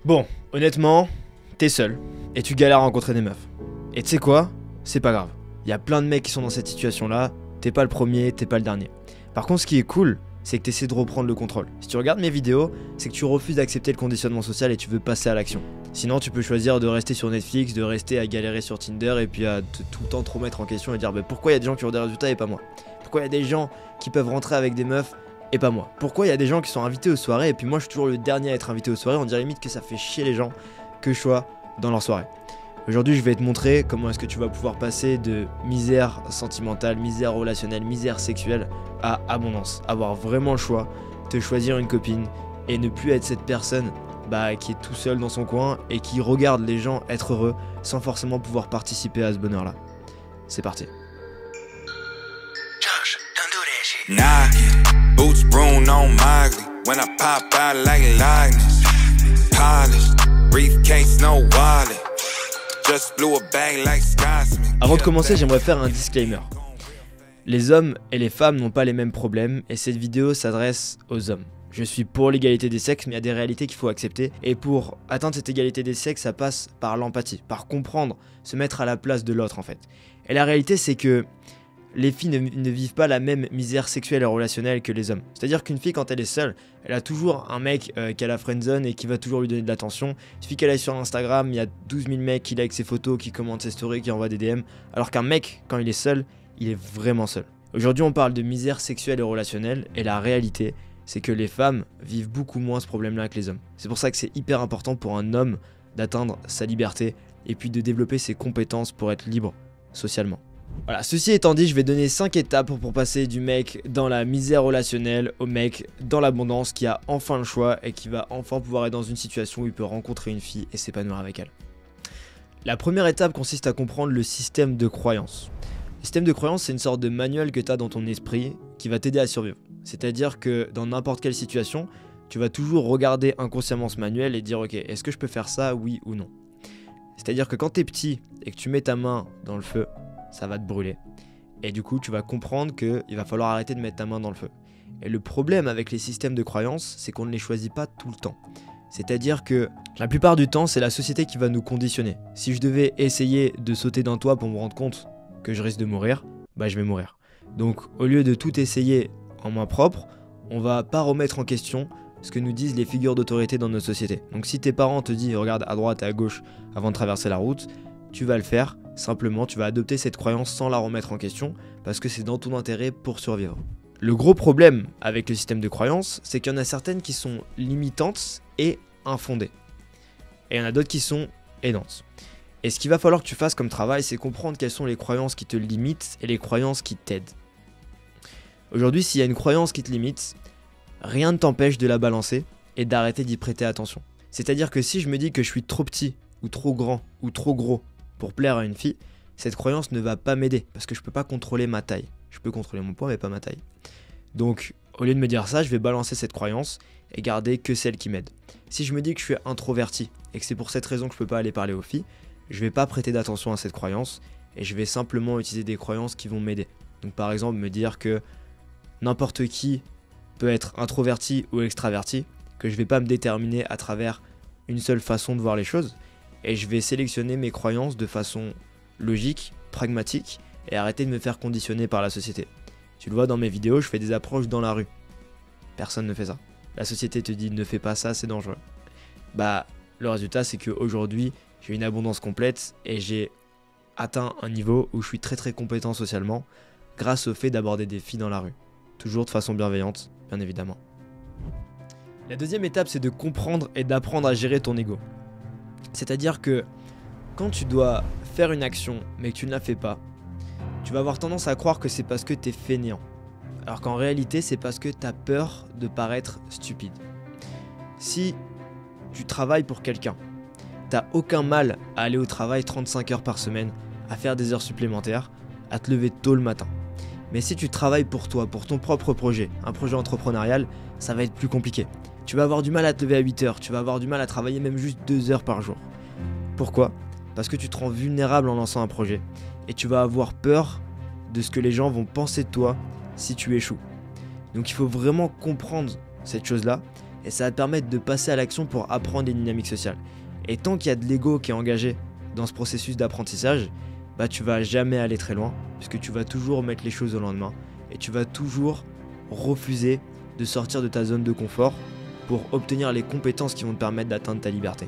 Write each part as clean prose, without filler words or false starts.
Bon, honnêtement, t'es seul et tu galères à rencontrer des meufs. Et tu sais quoi? C'est pas grave. Il y a plein de mecs qui sont dans cette situation-là, t'es pas le premier, t'es pas le dernier. Par contre, ce qui est cool, c'est que t'essaies de reprendre le contrôle. Si tu regardes mes vidéos, c'est que tu refuses d'accepter le conditionnement social et tu veux passer à l'action. Sinon, tu peux choisir de rester sur Netflix, de rester à galérer sur Tinder et puis à tout le temps te remettre en question et dire pourquoi il y a des gens qui ont des résultats et pas moi? Pourquoi il y a des gens qui peuvent rentrer avec des meufs et pas moi? Pourquoi il y a des gens qui sont invités aux soirées et puis moi je suis toujours le dernier à être invité aux soirées? On dirait limite que ça fait chier les gens que je sois dans leur soirée. Aujourd'hui, je vais te montrer comment est-ce que tu vas pouvoir passer de misère sentimentale, misère relationnelle, misère sexuelle à abondance. Avoir vraiment le choix, te choisir une copine et ne plus être cette personne qui est tout seul dans son coin et qui regarde les gens être heureux sans forcément pouvoir participer à ce bonheur-là. C'est parti. Nah, boots Bruno on Miley. When I pop out like lightning, polished, briefcase no wallet. Just blew a bag like Scotsman. Avant de commencer, j'aimerais faire un disclaimer. Les hommes et les femmes n'ont pas les mêmes problèmes et cette vidéo s'adresse aux hommes. Je suis pour l'égalité des sexes, mais il y a des réalités qu'il faut accepter. Et pour atteindre cette égalité des sexes, ça passe par l'empathie, par comprendre, se mettre à la place de l'autre en fait. Et la réalité, c'est que les filles ne vivent pas la même misère sexuelle et relationnelle que les hommes. C'est-à-dire qu'une fille, quand elle est seule, elle a toujours un mec qui a la friendzone et qui va toujours lui donner de l'attention. Il suffit qu'elle aille sur Instagram, il y a 12 000 mecs qui like ses photos, qui commentent ses stories, qui envoient des DM. Alors qu'un mec, quand il est seul, il est vraiment seul. Aujourd'hui, on parle de misère sexuelle et relationnelle, et la réalité, c'est que les femmes vivent beaucoup moins ce problème-là que les hommes. C'est pour ça que c'est hyper important pour un homme d'atteindre sa liberté et puis de développer ses compétences pour être libre socialement. Voilà, ceci étant dit, je vais donner 5 étapes pour passer du mec dans la misère relationnelle au mec dans l'abondance qui a enfin le choix et qui va enfin pouvoir être dans une situation où il peut rencontrer une fille et s'épanouir avec elle. La première étape consiste à comprendre le système de croyance. Le système de croyance, c'est une sorte de manuel que tu as dans ton esprit qui va t'aider à survivre. C'est-à-dire que dans n'importe quelle situation, tu vas toujours regarder inconsciemment ce manuel et dire ok, est-ce que je peux faire ça, oui ou non? C'est-à-dire que quand tu es petit et que tu mets ta main dans le feu, ça va te brûler. Et du coup, tu vas comprendre qu'il va falloir arrêter de mettre ta main dans le feu. Et le problème avec les systèmes de croyance, c'est qu'on ne les choisit pas tout le temps. C'est-à-dire que la plupart du temps, c'est la société qui va nous conditionner. Si je devais essayer de sauter d'un toit pour me rendre compte que je risque de mourir, je vais mourir. Donc, au lieu de tout essayer en main propre, on va pas remettre en question ce que nous disent les figures d'autorité dans notre société. Donc, si tes parents te disent regarde à droite et à gauche avant de traverser la route, tu vas le faire. Simplement, tu vas adopter cette croyance sans la remettre en question parce que c'est dans ton intérêt pour survivre. Le gros problème avec le système de croyance, c'est qu'il y en a certaines qui sont limitantes et infondées. Et il y en a d'autres qui sont aidantes. Et ce qu'il va falloir que tu fasses comme travail, c'est comprendre quelles sont les croyances qui te limitent et les croyances qui t'aident. Aujourd'hui, s'il y a une croyance qui te limite, rien ne t'empêche de la balancer et d'arrêter d'y prêter attention. C'est-à-dire que si je me dis que je suis trop petit ou trop grand ou trop gros pour plaire à une fille, cette croyance ne va pas m'aider parce que je peux pas contrôler ma taille. Je peux contrôler mon poids mais pas ma taille. Donc au lieu de me dire ça, je vais balancer cette croyance et garder que celle qui m'aide. Si je me dis que je suis introverti et que c'est pour cette raison que je peux pas aller parler aux filles, je vais pas prêter d'attention à cette croyance et je vais simplement utiliser des croyances qui vont m'aider. Donc par exemple me dire que n'importe qui peut être introverti ou extraverti, que je vais pas me déterminer à travers une seule façon de voir les choses. Et je vais sélectionner mes croyances de façon logique, pragmatique, et arrêter de me faire conditionner par la société. Tu le vois dans mes vidéos, je fais des approches dans la rue. Personne ne fait ça. La société te dit ne fais pas ça, c'est dangereux. Le résultat c'est qu'aujourd'hui, j'ai une abondance complète et j'ai atteint un niveau où je suis très très compétent socialement grâce au fait d'aborder des filles dans la rue. Toujours de façon bienveillante, bien évidemment. La deuxième étape, c'est de comprendre et d'apprendre à gérer ton ego. C'est-à-dire que quand tu dois faire une action mais que tu ne la fais pas, tu vas avoir tendance à croire que c'est parce que tu es fainéant. Alors qu'en réalité, c'est parce que tu as peur de paraître stupide. Si tu travailles pour quelqu'un, t'as aucun mal à aller au travail 35 heures par semaine, à faire des heures supplémentaires, à te lever tôt le matin. Mais si tu travailles pour toi, pour ton propre projet, un projet entrepreneurial, ça va être plus compliqué. Tu vas avoir du mal à te lever à 8 heures, tu vas avoir du mal à travailler même juste 2 heures par jour. Pourquoi? Parce que tu te rends vulnérable en lançant un projet et tu vas avoir peur de ce que les gens vont penser de toi si tu échoues. Donc il faut vraiment comprendre cette chose-là et ça va te permettre de passer à l'action pour apprendre les dynamiques sociales. Et tant qu'il y a de l'ego qui est engagé dans ce processus d'apprentissage, bah tu vas jamais aller très loin, puisque tu vas toujours mettre les choses au lendemain, et tu vas toujours refuser de sortir de ta zone de confort pour obtenir les compétences qui vont te permettre d'atteindre ta liberté.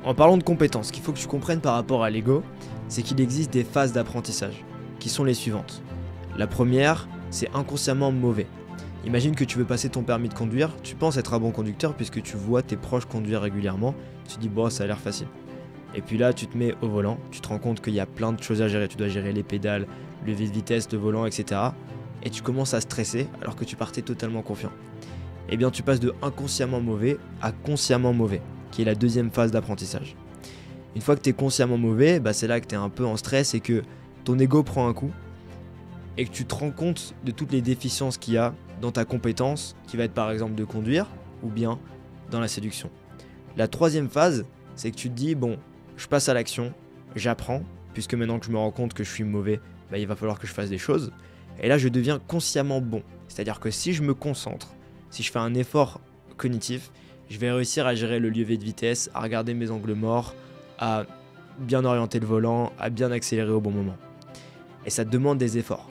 En parlant de compétences, ce qu'il faut que tu comprennes par rapport à l'ego, c'est qu'il existe des phases d'apprentissage, qui sont les suivantes. La première, c'est inconsciemment mauvais. Imagine que tu veux passer ton permis de conduire, tu penses être un bon conducteur puisque tu vois tes proches conduire régulièrement, tu te dis bon ça a l'air facile. Et puis là tu te mets au volant, tu te rends compte qu'il y a plein de choses à gérer, tu dois gérer les pédales, le levier de vitesse, le volant, etc. Et tu commences à stresser alors que tu partais totalement confiant. Eh bien tu passes de inconsciemment mauvais à consciemment mauvais, qui est la deuxième phase d'apprentissage. Une fois que tu es consciemment mauvais, bah c'est là que tu es un peu en stress et que ton ego prend un coup et que tu te rends compte de toutes les déficiences qu'il y a dans ta compétence, qui va être par exemple de conduire ou bien dans la séduction. La troisième phase, c'est que tu te dis bon, je passe à l'action, j'apprends, puisque maintenant que je me rends compte que je suis mauvais, bah, il va falloir que je fasse des choses. Et là, je deviens consciemment bon. C'est-à-dire que si je me concentre, si je fais un effort cognitif, je vais réussir à gérer le levier de vitesse, à regarder mes angles morts, à bien orienter le volant, à bien accélérer au bon moment. Et ça te demande des efforts.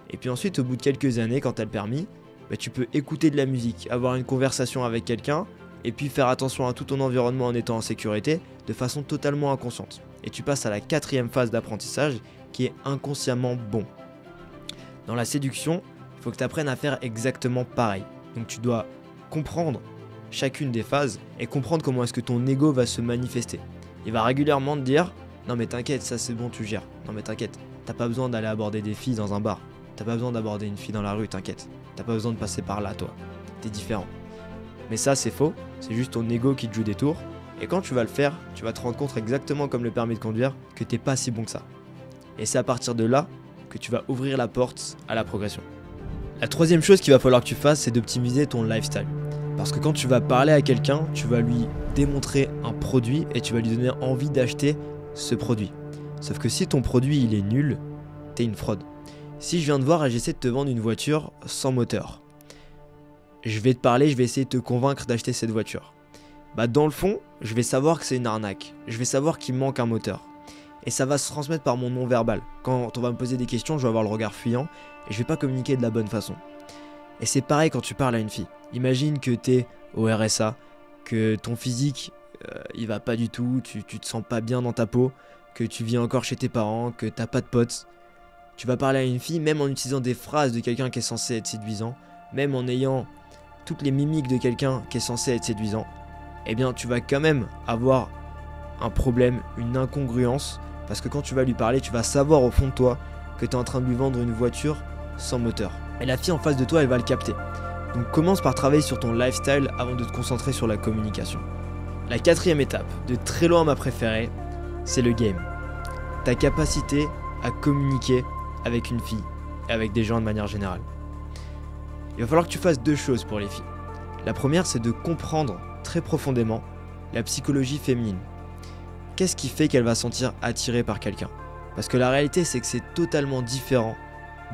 Et puis ensuite, au bout de quelques années, quand tu as le permis, bah, tu peux écouter de la musique, avoir une conversation avec quelqu'un, et puis faire attention à tout ton environnement en étant en sécurité, de façon totalement inconsciente. Et tu passes à la quatrième phase d'apprentissage, qui est inconsciemment bon. Dans la séduction, il faut que tu apprennes à faire exactement pareil. Donc tu dois comprendre chacune des phases et comprendre comment est-ce que ton ego va se manifester. Il va régulièrement te dire « Non mais t'inquiète, ça c'est bon, tu gères. Non mais t'inquiète, t'as pas besoin d'aller aborder des filles dans un bar. T'as pas besoin d'aborder une fille dans la rue, t'inquiète. T'as pas besoin de passer par là, toi. T'es différent. » Mais ça c'est faux, c'est juste ton ego qui te joue des tours. Et quand tu vas le faire, tu vas te rendre compte exactement comme le permis de conduire que t'es pas si bon que ça. Et c'est à partir de là que tu vas ouvrir la porte à la progression. La troisième chose qu'il va falloir que tu fasses, c'est d'optimiser ton lifestyle. Parce que quand tu vas parler à quelqu'un, tu vas lui démontrer un produit et tu vas lui donner envie d'acheter ce produit. Sauf que si ton produit il est nul, t'es une fraude. Si je viens te voir et j'essaie de te vendre une voiture sans moteur, je vais te parler, je vais essayer de te convaincre d'acheter cette voiture. Bah dans le fond, je vais savoir que c'est une arnaque. Je vais savoir qu'il manque un moteur. Et ça va se transmettre par mon non-verbal. Quand on va me poser des questions, je vais avoir le regard fuyant et je vais pas communiquer de la bonne façon. Et c'est pareil quand tu parles à une fille. Imagine que t'es au RSA, que ton physique il va pas du tout, tu te sens pas bien dans ta peau, que tu vis encore chez tes parents, que t'as pas de potes. Tu vas parler à une fille même en utilisant des phrases de quelqu'un qui est censé être séduisant, même en ayant toutes les mimiques de quelqu'un qui est censé être séduisant. Eh bien tu vas quand même avoir un problème, une incongruence, parce que quand tu vas lui parler, tu vas savoir au fond de toi que tu es en train de lui vendre une voiture sans moteur. Et la fille en face de toi, elle va le capter. Donc commence par travailler sur ton lifestyle avant de te concentrer sur la communication. La quatrième étape, de très loin ma préférée, c'est le game. Ta capacité à communiquer avec une fille et avec des gens de manière générale. Il va falloir que tu fasses deux choses pour les filles. La première, c'est de comprendre très profondément la psychologie féminine. Qu'est-ce qui fait qu'elle va se sentir attirée par quelqu'un? Parce que la réalité, c'est que c'est totalement différent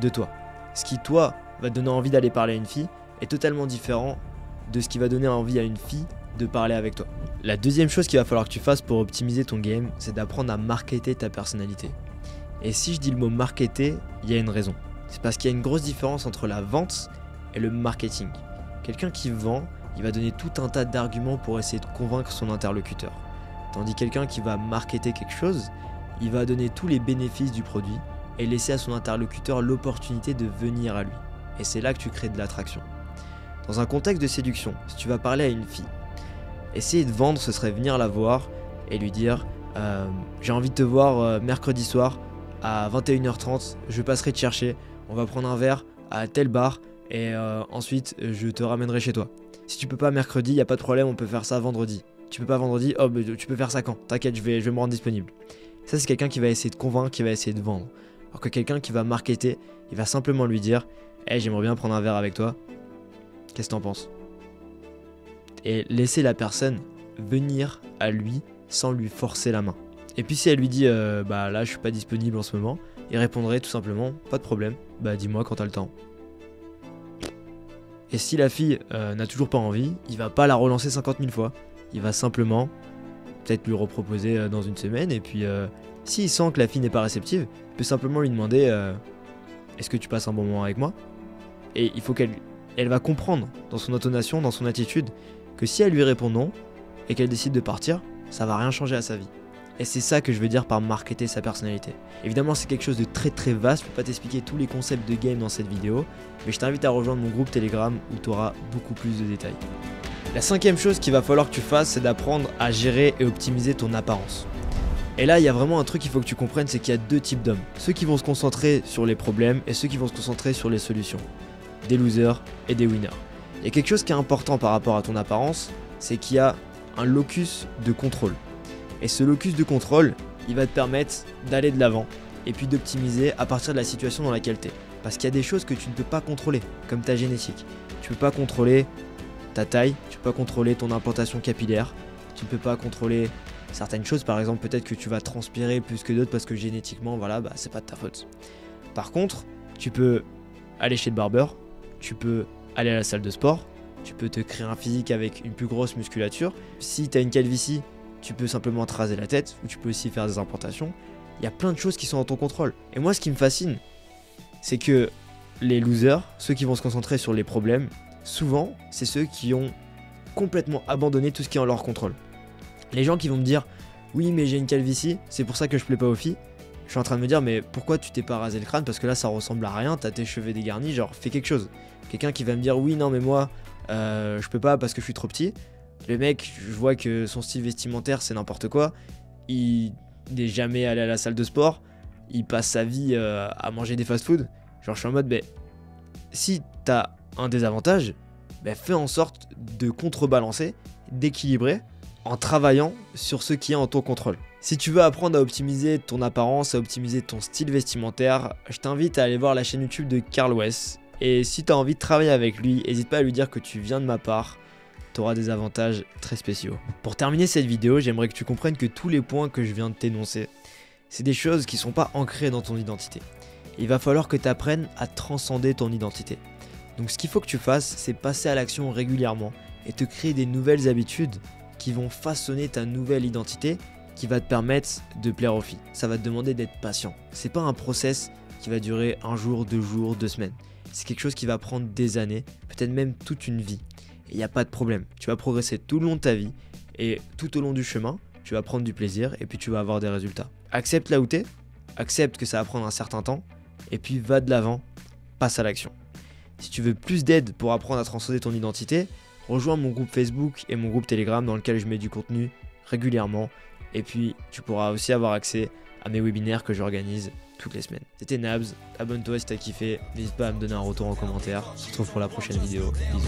de toi. Ce qui, toi, va te donner envie d'aller parler à une fille est totalement différent de ce qui va donner envie à une fille de parler avec toi. La deuxième chose qu'il va falloir que tu fasses pour optimiser ton game, c'est d'apprendre à marketer ta personnalité. Et si je dis le mot marketer, il y a une raison. C'est parce qu'il y a une grosse différence entre la vente et le marketing. Quelqu'un qui vend, il va donner tout un tas d'arguments pour essayer de convaincre son interlocuteur. Tandis que quelqu'un qui va marketer quelque chose, il va donner tous les bénéfices du produit et laisser à son interlocuteur l'opportunité de venir à lui. Et c'est là que tu crées de l'attraction. Dans un contexte de séduction, si tu vas parler à une fille, essayer de vendre, ce serait venir la voir et lui dire j'ai envie de te voir mercredi soir à 21h30, je passerai te chercher, on va prendre un verre à tel bar et ensuite je te ramènerai chez toi. Si tu peux pas mercredi, y a pas de problème, on peut faire ça vendredi. Tu peux pas vendredi, oh bah, tu peux faire ça quand? T'inquiète, je vais me rendre disponible. Ça c'est quelqu'un qui va essayer de convaincre, qui va essayer de vendre. Alors que quelqu'un qui va marketer, il va simplement lui dire hey, j'aimerais bien prendre un verre avec toi, qu'est-ce que t'en penses? Et laisser la personne venir à lui sans lui forcer la main. Et puis si elle lui dit bah là je suis pas disponible en ce moment, il répondrait tout simplement pas de problème, bah dis-moi quand t'as le temps. Et si la fille n'a toujours pas envie, il va pas la relancer 50 000 fois. Il va simplement peut-être lui reproposer dans une semaine. Et puis s'il sent que la fille n'est pas réceptive, il peut simplement lui demander est-ce que tu passes un bon moment avec moi? Et il faut elle va comprendre dans son intonation, dans son attitude, que si elle lui répond non et qu'elle décide de partir, ça va rien changer à sa vie. Et c'est ça que je veux dire par marketer sa personnalité. Évidemment, c'est quelque chose de très très vaste, je peux pas t'expliquer tous les concepts de game dans cette vidéo, mais je t'invite à rejoindre mon groupe Telegram où tu auras beaucoup plus de détails. La cinquième chose qu'il va falloir que tu fasses, c'est d'apprendre à gérer et optimiser ton apparence. Et là, il y a vraiment un truc qu'il faut que tu comprennes, c'est qu'il y a deux types d'hommes. Ceux qui vont se concentrer sur les problèmes et ceux qui vont se concentrer sur les solutions. Des losers et des winners. Il y a quelque chose qui est important par rapport à ton apparence, c'est qu'il y a un locus de contrôle. Et ce locus de contrôle, il va te permettre d'aller de l'avant et puis d'optimiser à partir de la situation dans laquelle tu es. Parce qu'il y a des choses que tu ne peux pas contrôler, comme ta génétique. Tu ne peux pas contrôler ta taille, tu ne peux pas contrôler ton implantation capillaire, tu ne peux pas contrôler certaines choses, par exemple peut-être que tu vas transpirer plus que d'autres parce que génétiquement, voilà, c'est pas de ta faute. Par contre, tu peux aller chez le barbeur, tu peux aller à la salle de sport, tu peux te créer un physique avec une plus grosse musculature. Si tu as une calvitie, tu peux simplement te raser la tête ou tu peux aussi faire des implantations. Il y a plein de choses qui sont en ton contrôle. Et moi, ce qui me fascine, c'est que les losers, ceux qui vont se concentrer sur les problèmes, souvent, c'est ceux qui ont complètement abandonné tout ce qui est en leur contrôle. Les gens qui vont me dire « Oui, mais j'ai une calvitie, c'est pour ça que je plais pas aux filles », je suis en train de me dire « Mais pourquoi tu t'es pas rasé le crâne? Parce que là, ça ressemble à rien, t'as tes cheveux dégarnis, genre, fais quelque chose. » Quelqu'un qui va me dire « Oui, non, mais moi, je peux pas parce que je suis trop petit. » Le mec, je vois que son style vestimentaire, c'est n'importe quoi. Il n'est jamais allé à la salle de sport. Il passe sa vie à manger des fast-food. Genre, je suis en mode, si t'as un désavantage, fais en sorte de contrebalancer, d'équilibrer, en travaillant sur ce qui est en ton contrôle. Si tu veux apprendre à optimiser ton apparence, à optimiser ton style vestimentaire, je t'invite à aller voir la chaîne YouTube de Carl Wess. Et si tu as envie de travailler avec lui, n'hésite pas à lui dire que tu viens de ma part. Tu auras des avantages très spéciaux. Pour terminer cette vidéo, j'aimerais que tu comprennes que tous les points que je viens de t'énoncer, c'est des choses qui ne sont pas ancrées dans ton identité. Il va falloir que tu apprennes à transcender ton identité. Donc ce qu'il faut que tu fasses, c'est passer à l'action régulièrement et te créer des nouvelles habitudes qui vont façonner ta nouvelle identité qui va te permettre de plaire aux filles. Ça va te demander d'être patient. C'est pas un process qui va durer un jour, 2 jours, 2 semaines. C'est quelque chose qui va prendre des années, peut-être même toute une vie. Et il n'y a pas de problème, tu vas progresser tout le long de ta vie et tout au long du chemin, tu vas prendre du plaisir et puis tu vas avoir des résultats. Accepte là où t'es, accepte que ça va prendre un certain temps et puis va de l'avant, passe à l'action. Si tu veux plus d'aide pour apprendre à transcender ton identité, rejoins mon groupe Facebook et mon groupe Telegram dans lequel je mets du contenu régulièrement et puis tu pourras aussi avoir accès à mes webinaires que j'organise toutes les semaines. C'était Nabs, abonne-toi si t'as kiffé, n'hésite pas à me donner un retour en commentaire. On se retrouve pour la prochaine vidéo. Bisous.